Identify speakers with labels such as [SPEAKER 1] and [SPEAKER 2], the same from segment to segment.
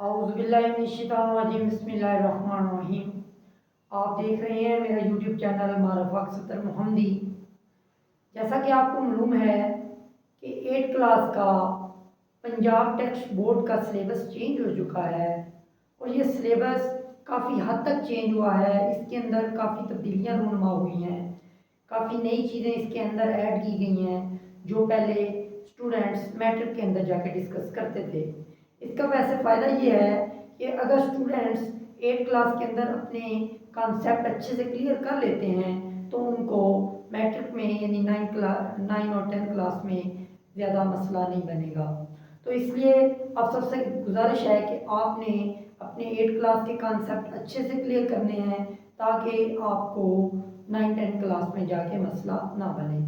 [SPEAKER 1] औज़ुबिल्लाहिमिनश्शैतानिर्रजीम बिस्मिल्लाहिर्रहमानिर्रहीम। आप देख रहे हैं मेरा यूट्यूब चैनल मारूफ सत्तर मोहम्मदी। जैसा कि आपको मालूम है कि 8 क्लास का पंजाब टेक्स्ट बोर्ड का सिलेबस चेंज हो चुका है और ये सिलेबस काफ़ी हद तक चेंज हुआ है। इसके अंदर काफ़ी तब्दीलियाँ रूनुमा हुई हैं, काफ़ी नई चीज़ें इसके अंदर ऐड की गई हैं जो पहले स्टूडेंट्स मैट्रिक के अंदर जाके डिस्कस करते थे। इसका वैसे फ़ायदा ये है कि अगर स्टूडेंट्स 8 क्लास के अंदर अपने कॉन्सेप्ट अच्छे से क्लियर कर लेते हैं तो उनको मैट्रिक में यानी 9 और 10 क्लास में ज़्यादा मसला नहीं बनेगा। तो इसलिए आप सबसे गुजारिश है कि आपने अपने 8 क्लास के कॉन्सेप्ट अच्छे से क्लियर करने हैं ताकि आपको 9-10 क्लास में जाके मसला ना बने।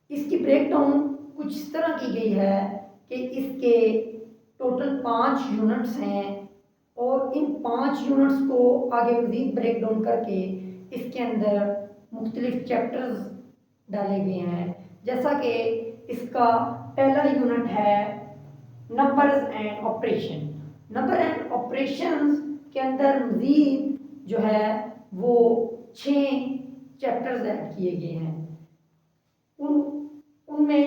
[SPEAKER 1] इसकी ब्रेकडाउन कुछ इस तरह की गई है कि इसके टोटल 5 यूनिट्स हैं और इन 5 यूनिट्स को आगे मज़ीद ब्रेक डाउन करके इसके अंदर मुख्तलिफ चैप्टर्स डाले गए हैं। जैसा कि इसका पहला यूनिट है numbers and operation. Number and operations के अंदर मज़ीद जो है वो 6 चैप्टर्स ऐड किए गए हैं। उनमें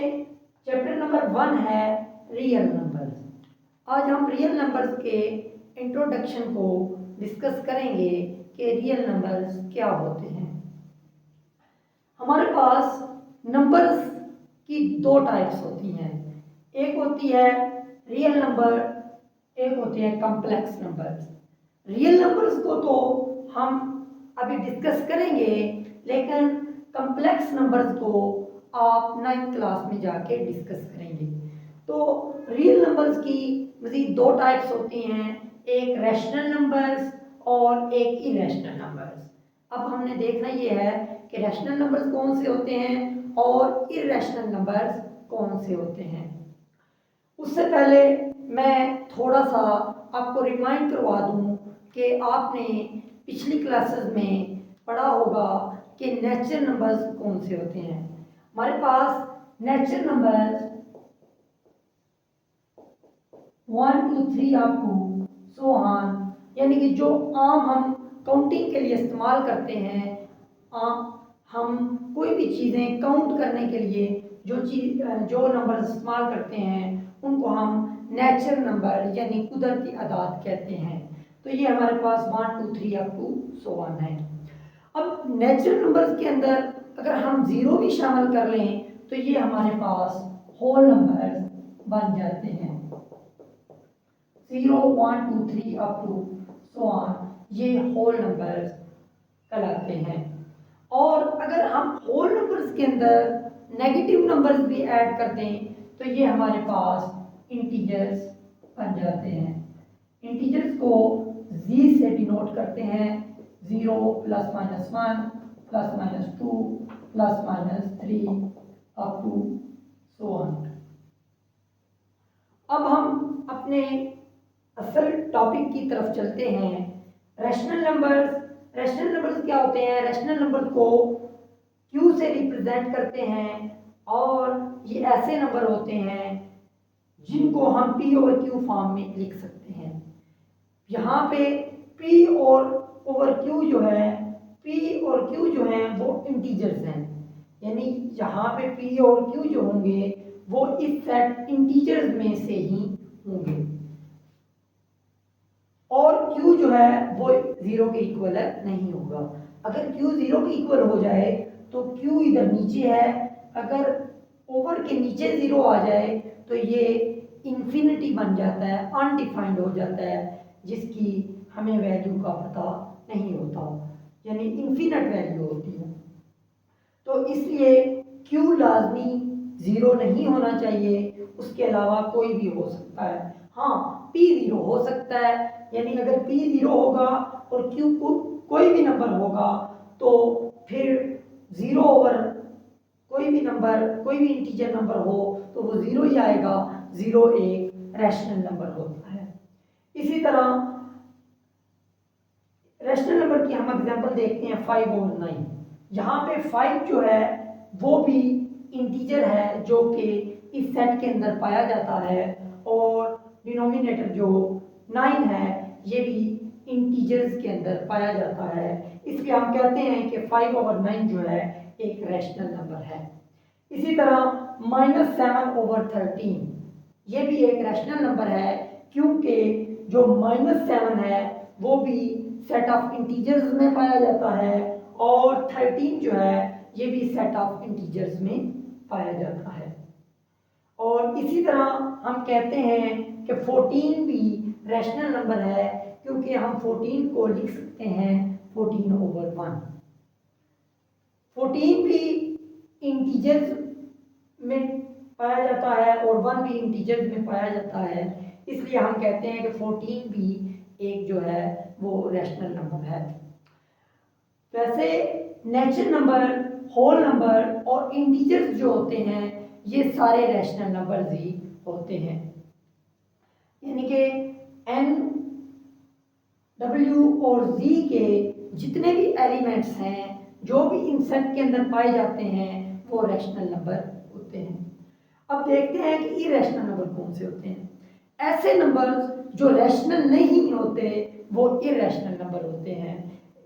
[SPEAKER 1] चैप्टर नंबर 1 है रियल नंबर्स। आज हम रियल नंबर्स के इंट्रोडक्शन को डिस्कस करेंगे कि रियल नंबर्स क्या होते हैं। हमारे पास नंबर्स की 2 टाइप्स होती हैं, एक होती है रियल नंबर, एक होती है कॉम्प्लेक्स नंबर्स। रियल नंबर्स को तो हम अभी डिस्कस करेंगे लेकिन कॉम्प्लेक्स नंबर्स को आप 9th क्लास में जाके डिस्कस करेंगे। तो रियल नंबर्स की मज़ीद 2 टाइप्स होती हैं, एक रैशनल नंबर्स और एक इरेशनल नंबर्स। अब हमने देखना ये है कि रैशनल नंबर्स कौन से होते हैं और इरेशनल नंबर्स कौन से होते हैं। उससे पहले मैं थोड़ा सा आपको रिमाइंड करवा दूं कि आपने पिछली क्लासेस में पढ़ा होगा कि नेचुरल नंबर्स कौन से होते हैं। हमारे पास natural numbers 1 2 3 up to so on, यानी कि जो आम हम काउंटिंग के लिए इस्तेमाल करते हैं, हम कोई भी चीज़ें काउंट करने के लिए जो नंबर इस्तेमाल करते हैं उनको हम नेचुरल नंबर यानी कुदरती अदाद कहते हैं। तो ये हमारे पास 1 2 3 अप टू सो ऑन है। अब नेचुरल नंबर्स के अंदर अगर हम 0 भी शामिल कर लें तो ये हमारे पास होल नंबर्स बन जाते हैं। 0 1 2 3 अप टू सो ऑन, ये होल नंबर्स कहलाते हैं। और अगर हम होल नंबर्स के अंदर नेगेटिव नंबर्स भी ऐड कर दें तो ये हमारे पास इंटीजर्स बन जाते हैं। इंटीजर्स को जी से डिनोट करते हैं, 0 +-1 +-2 +-3 अप टू सो ऑन। अब हम अपने असल टॉपिक की तरफ चलते हैं। Rational numbers. रैशनल नंबर्स क्या होते हैं? रैशनल नंबर को क्यू से रिप्रेजेंट करते हैं और ये ऐसे नंबर होते हैं जिनको हम पी ओवर क्यू फॉर्म में लिख सकते हैं। यहाँ पे पी और ओवर क्यू जो है, पी और क्यू जो हैं वो इंटीजर्स हैं, यानी यहाँ पे पी और क्यू जो होंगे वो इस सेट इंटीजर्स में से ही होंगे और Q जो है वो 0 के इक्वल नहीं होगा। अगर Q 0 के इक्वल हो जाए तो Q इधर नीचे है, अगर ओवर के नीचे 0 आ जाए तो ये इन्फिनिटी बन जाता है, अनडिफाइंड हो जाता है, जिसकी हमें वैल्यू का पता नहीं होता, यानी इन्फिनिट वैल्यू होती है। तो इसलिए Q लाजमी 0 नहीं होना चाहिए, उसके अलावा कोई भी हो सकता है। हाँ, P 0 हो सकता है, यानी अगर P 0 होगा और Q को कोई भी नंबर होगा तो फिर 0 ओवर कोई भी नंबर, कोई भी इंटीजर नंबर हो तो वो 0 ही आएगा। 0 एक रैशनल नंबर होता है। इसी तरह रैशनल नंबर की हम एग्जांपल देखते हैं 5 और 9। यहाँ पे 5 जो है वो भी इंटीजर है जो कि इस सेट के अंदर पाया जाता है और डिनोमिनेटर जो 9 है ये भी इंटीजर्स के अंदर पाया जाता है, इसलिए हम कहते हैं कि 5/9 जो है एक रैशनल नंबर है। इसी तरह -7/13 ये भी एक रैशनल नंबर है, क्योंकि जो -7 है वो भी सेट ऑफ इंटीजर्स में पाया जाता है और 13 जो है ये भी सेट ऑफ इंटीजर्स में पाया जाता है। और इसी तरह हम कहते हैं कि 14 भी रैशनल नंबर है, क्योंकि हम 14 को लिख सकते हैं 14/1। 14 भी इंटीजर्स में पाया जाता है और 1 भी इंटीजर्स में पाया जाता है, इसलिए हम कहते हैं कि 14 भी एक जो है वो रैशनल नंबर है। वैसे नेचुरल नंबर, होल नंबर और इंटीजर्स जो होते हैं ये सारे रैशनल नंबर्स ही होते हैं, यानी कि n, w और z के जितने भी एलिमेंट्स हैं जो भी इन सेट के अंदर पाए जाते हैं वो रैशनल नंबर होते हैं। अब देखते हैं कि इरैशनल नंबर कौन से होते हैं। ऐसे नंबर्स जो रैशनल नहीं होते वो इरैशनल नंबर होते हैं,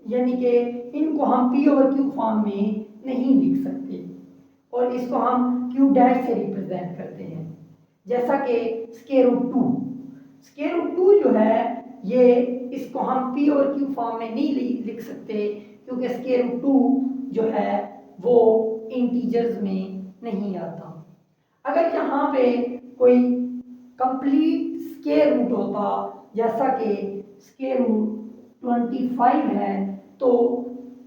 [SPEAKER 1] यानी कि इनको हम p/q फॉर्म में नहीं लिख सकते और इसको हम q डैश से रिप्रेजेंट करते हैं। जैसा कि √2 जो है ये इसको हम p/q फॉर्म में नहीं लिख सकते, क्योंकि √2 जो है वो इंटीजर्स में नहीं आता। अगर यहाँ पे कोई कंप्लीट स्क्वायर रूट होता, जैसा कि √25 है, तो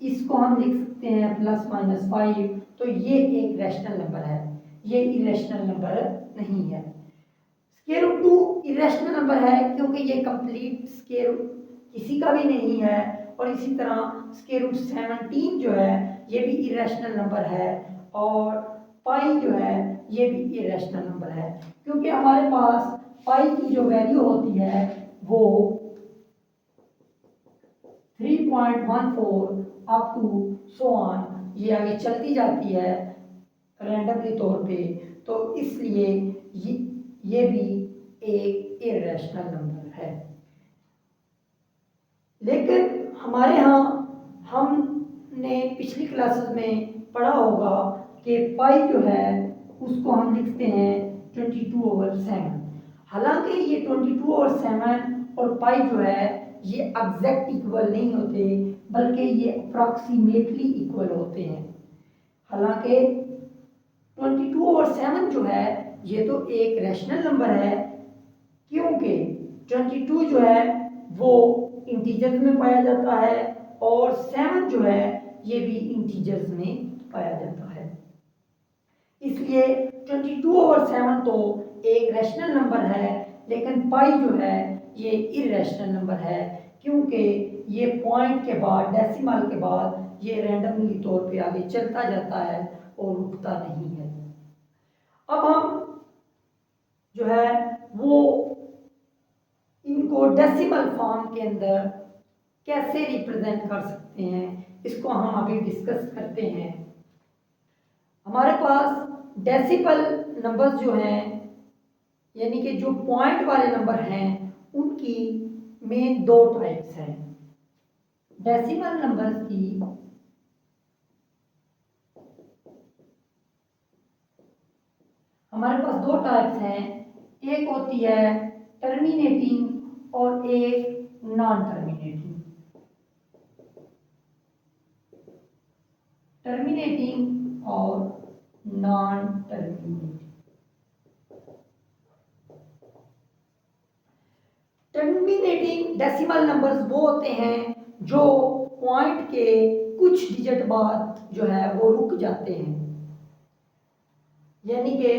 [SPEAKER 1] इसको हम लिख सकते हैं +-5, तो ये एक रैशनल नंबर है, ये इरैशनल नंबर नहीं है। √2 इरैशनल नंबर है क्योंकि ये कंप्लीट स्क्वायर किसी का भी नहीं है, और इसी तरह √17 जो है ये भी इरैशनल नंबर है, और पाई जो है ये भी इरैशनल नंबर है, क्योंकि हमारे पास पाई की जो वैल्यू होती है वो 3.14 अप टू सो ऑन, ये आगे चलती जाती है रैंडमली तौर पे, तो इसलिए ये भी एक इरैशनल नंबर है। लेकिन हमारे यहाँ हमने पिछली क्लासेस में पढ़ा होगा कि पाई जो है उसको हम लिखते हैं 22/7। हालांकि ये 22/7 और पाई जो है ये एग्जैक्ट इक्वल नहीं होते, बल्कि ये अप्रॉक्सीमेटली इक्वल होते हैं। हालांकि 22/7 जो है ये तो एक रैशनल नंबर है, क्योंकि 22 जो है वो इंटीजर्स में पाया जाता है और 7 जो है ये भी इंटीजर्स में पाया जाता है, इसलिए 22/7 तो एक रैशनल नंबर है। लेकिन पाई जो है ये इरैशनल नंबर है, क्योंकि ये पॉइंट के बाद, डेसिमल के बाद ये रैंडमली तौर पे आगे चलता जाता है और रुकता नहीं है। अब हम जो है वो इनको डेसिमल फॉर्म के अंदर कैसे रिप्रेजेंट कर सकते हैं, इसको हम अभी डिस्कस करते हैं। हमारे पास डेसिमल नंबर्स जो हैं, यानी कि जो पॉइंट वाले नंबर हैं, उनकी मेन 2 टाइप्स हैं। डेसिमल नंबर्स की हमारे पास 2 टाइप्स हैं, एक होती है टर्मिनेटिंग और एक नॉन टर्मिनेटिंग। टर्मिनेटिंग और non terminating. Terminating decimal numbers वो होते हैं जो पॉइंट के कुछ डिजिट बाद जो है वो रुक जाते हैं, यानी कि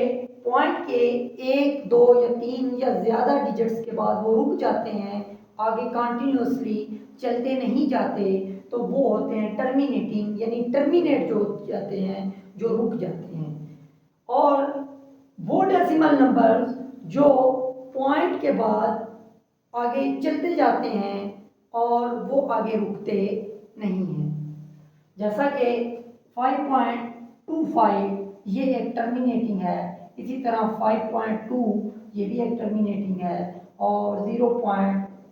[SPEAKER 1] पॉइंट के 1, 2 या 3 या ज़्यादा डिजिट्स के बाद वो रुक जाते हैं, आगे कंटिन्यूसली चलते नहीं जाते, तो वो होते हैं टर्मिनेटिंग, यानी टर्मिनेट जो हो जाते हैं, जो रुक जाते हैं। और वो डेसिमल नंबर जो पॉइंट के बाद आगे चलते जाते हैं और वो आगे रुकते नहीं हैं, जैसा कि 5.25 ये एक टर्मिनेटिंग है, इसी तरह 5.2 ये भी एक टर्मिनेटिंग है, और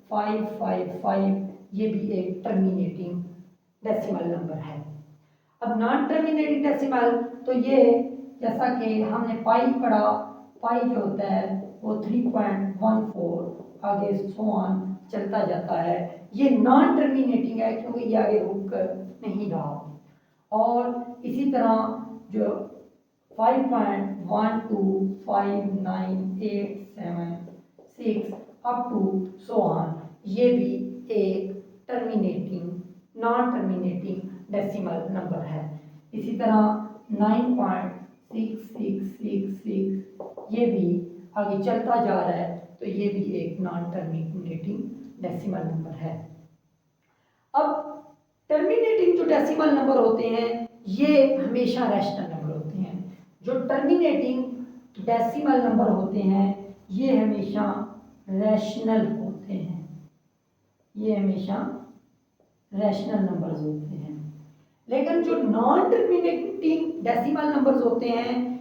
[SPEAKER 1] 555, ये भी एक टर्मिनेटिंग डेसिमल नंबर है। अब नॉन टर्मिनेटिंग डेसिमल तो ये, जैसा कि हमने पाई पढ़ा, पाई जो होता है वो 3.14 आगे सो ऑन चलता जाता है। ये नॉन टर्मिनेटिंग है क्योंकि ये आगे रुक नहीं रहा। और इसी तरह जो 5.125986 अप टू सो ऑन, ये भी एक terminating non terminating decimal number है। इसी तरह 9.6666 ये भी आगे चलता जा रहा है, तो ये भी एक नॉन टर्मिनेटिंग डेसिमल नंबर है। अब टर्मिनेटिंग जो डेसिमल नंबर होते हैं ये हमेशा रैशनल नंबर होते हैं। जो टर्मिनेटिंग डेसिमल नंबर होते हैं ये हमेशा रैशनल होते हैं, ये हमेशा रैशनल नंबर्स होते हैं। लेकिन जो नॉन टर्मिनेटिंग डेसिमल नंबर्स होते हैं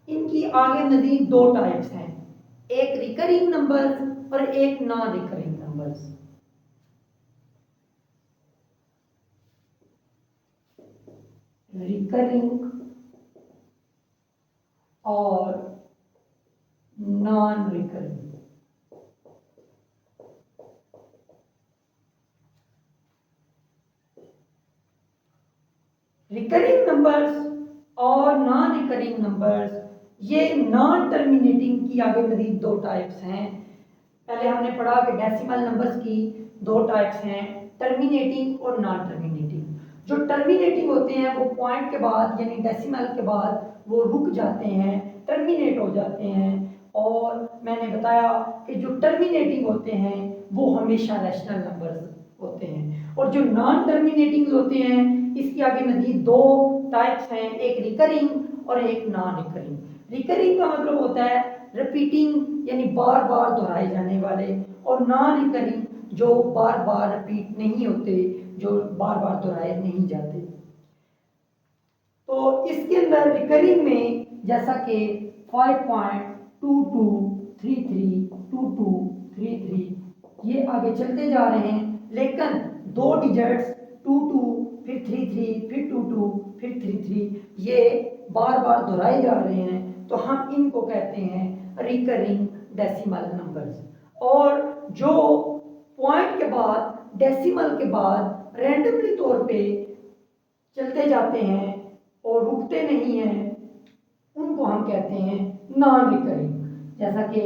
[SPEAKER 1] इनकी आगे मजीद दो टाइप्स हैं, एक रिकरिंग नंबर्स और एक नॉन रिकरिंग नंबर्स। रिकरिंग और नॉन रिकरिंग। रिकरिंग नंबर्स और नॉन रिकरिंग नंबर्स, ये नॉन टर्मिनेटिंग की आगे मजीद दो टाइप्स हैं। पहले हमने पढ़ा कि डेसिमल नंबर्स की दो टाइप्स हैं, टर्मिनेटिंग और नॉन टर्मिनेटिंग। जो टर्मिनेटिंग होते हैं वो पॉइंट के बाद यानी डेसिमल के बाद वो रुक जाते हैं, टर्मिनेट हो जाते हैं। और मैंने बताया कि जो टर्मिनेटिंग होते हैं वो हमेशा रैशनल नंबर्स होते हैं। और जो नॉन टर्मिनेटिंग होते हैं इसकी आगे मजीद दो टाइप्स हैं, एक रिकरिंग और एक नॉन रिकरिंग। रिकरिंग का मतलब होता है रिपीटिंग यानी बार बार दोहराए जाने वाले, और नॉन रिकरिंग जो बार बार रिपीट नहीं होते, जो बार बार दोहराए नहीं जाते। तो इसके अंदर रिकरिंग में जैसा कि 5.22332233 ये आगे चलते जा रहे हैं, लेकिन दो डिजिट्स 22 फिर 33 फिर 22 फिर 33 ये बार बार दोहराए जा रहे हैं, तो हम इनको कहते हैं रिकरिंग डेसिमल नंबर्स। और जो पॉइंट के बाद डेसिमल के बाद रैंडमली तौर पे चलते जाते हैं और रुकते नहीं हैं, उनको हम कहते हैं नॉन रिकरिंग। जैसा कि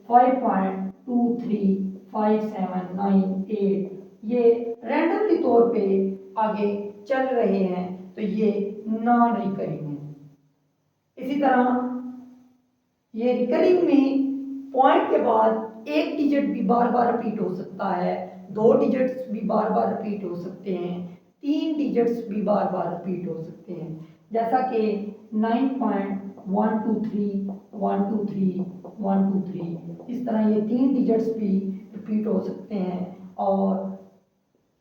[SPEAKER 1] 5.235798 ये रैंडमली तौर पे आगे चल रहे हैं, तो ये नॉन रिकरिंग है। इसी तरह ये रिकरिंग में पॉइंट के बाद एक डिजिट भी बार बार रिपीट हो सकता है, दो डिजिट्स भी बार बार रिपीट हो सकते हैं, तीन डिजिट्स भी बार बार रिपीट हो सकते हैं। जैसा कि 9.123 इस तरह ये तीन डिजिट्स भी रिपीट हो सकते हैं। और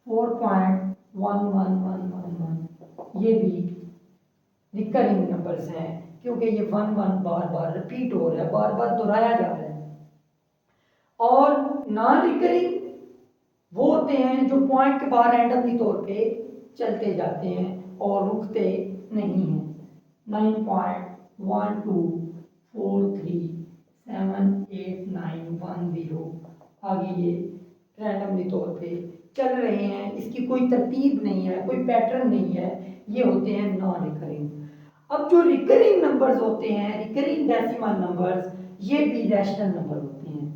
[SPEAKER 1] 4.11111 ये भी रिकरिंग नंबर्स हैं क्योंकि ये 11 बार बार रिपीट हो रहा है, बार बार दोहराया जा रहा है। और नॉन रिकरिंग वो होते हैं जो पॉइंट के बाद रैंडमली तौर पे चलते जाते हैं और रुकते नहीं हैं। 9.1243789110 आगे ये रैंडमली तौर पे चल रहे हैं, इसकी कोई तरतीब नहीं है, कोई पैटर्न नहीं है, ये होते हैं नॉन रिकरिंग। अब जो रिकरिंग नंबर्स होते हैं, रिकरिंग डेसिमल नंबर्स, ये भी रैशनल नंबर होते हैं।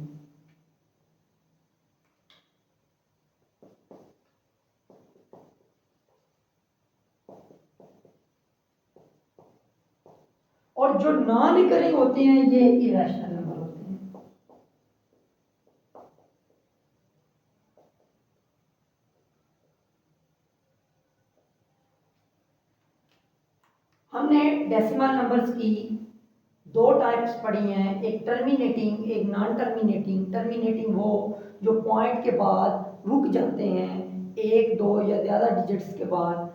[SPEAKER 1] और जो नॉन रिकरिंग होते हैं ये इरेशनल नंबर होते हैं। हमने डेसिमल नंबर्स की दो टाइप्स पढ़ी हैं, एक टर्मिनेटिंग एक नॉन टर्मिनेटिंग। टर्मिनेटिंग वो जो पॉइंट के बाद रुक जाते हैं, एक दो या ज़्यादा डिजिट्स के बाद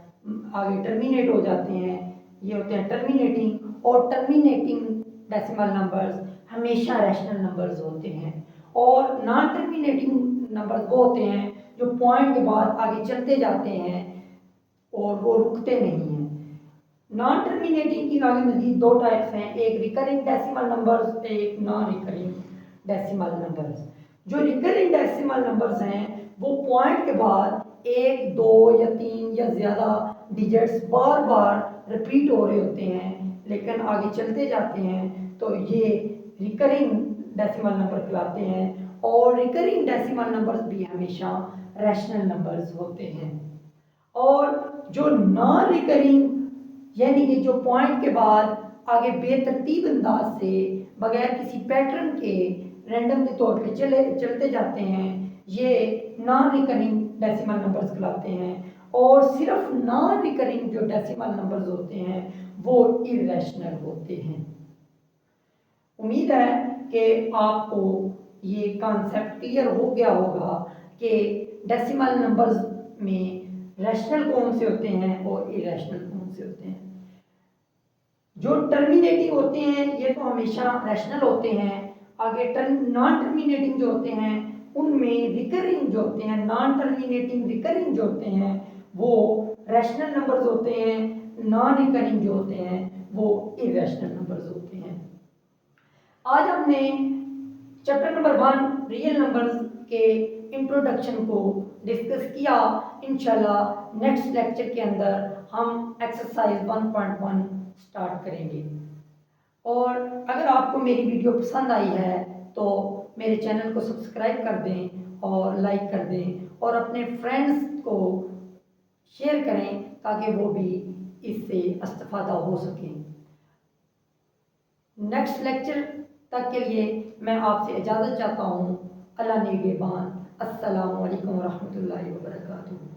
[SPEAKER 1] आगे टर्मिनेट हो जाते हैं, ये होते हैं टर्मिनेटिंग। और टर्मिनेटिंग डेसिमल नंबर्स हमेशा रैशनल नंबर्स होते हैं। और नॉन टर्मिनेटिंग नंबर वो होते हैं जो पॉइंट के बाद आगे चलते जाते हैं और वो रुकते नहीं हैं। नॉन टर्मिनेटिंग की आगे मजीद दो टाइप्स हैं, एक रिकरिंग डेसिमल नंबर्स, एक नॉन रिकरिंग डेसिमल नंबर्स। जो रिकरिंग डेसिमल नंबर्स हैं वो पॉइंट के बाद एक, दो या तीन या ज़्यादा डिजिट्स बार बार रिपीट हो रहे होते हैं लेकिन आगे चलते जाते हैं, तो ये रिकरिंग डेसिमल नंबर कहलाते हैं। और रिकरिंग डेसिमल नंबर्स भी हमेशा रैशनल नंबर्स होते हैं। और जो नॉन रिकरिंग यानी कि जो पॉइंट के बाद आगे बेतरतीब अंदाज से बगैर किसी पैटर्न के रैंडमली तौर पे चलते जाते हैं, ये नॉन रिकरिंग डेसिमल नंबर्स कहलाते हैं। और सिर्फ नॉन रिकरिंग जो डेसिमल नंबर्स होते हैं वो इरेशनल होते हैं। उम्मीद है कि आपको ये कॉन्सेप्ट क्लियर हो गया होगा कि डेसिमल नंबर्स में रैशनल कौन से होते हैं और इरेशनल कौन से होते हैं। जो टर्मिनेटिंग होते हैं ये तो हमेशा रैशनल होते हैं। आगे नॉन टर्मिनेटिंग जो होते हैं उनमें रिकरिंग जो होते हैं, नॉन टर्मिनेटिंग रिकरिंग जो होते हैं वो रैशनल नंबर्स होते हैं, नॉन रिकरिंग जो होते हैं वो इरेशनल नंबर्स होते हैं। आज हमने चैप्टर नंबर 1 रियल नंबर्स के इंट्रोडक्शन को डिस्कस किया। इंशाल्लाह नेक्स्ट लेक्चर के अंदर हम एक्सरसाइज 1.1 स्टार्ट करेंगे। और अगर आपको मेरी वीडियो पसंद आई है तो मेरे चैनल को सब्सक्राइब कर दें और लाइक कर दें और अपने फ्रेंड्स को शेयर करें ताकि वो भी इससे इस्तेफादा हो सकें। नेक्स्ट लेक्चर तक के लिए मैं आपसे इजाज़त चाहता हूँ। अल्लाह निगहबान। अस्सलामु अलैकुम व रहमतुल्लाहि व बरकातुहू।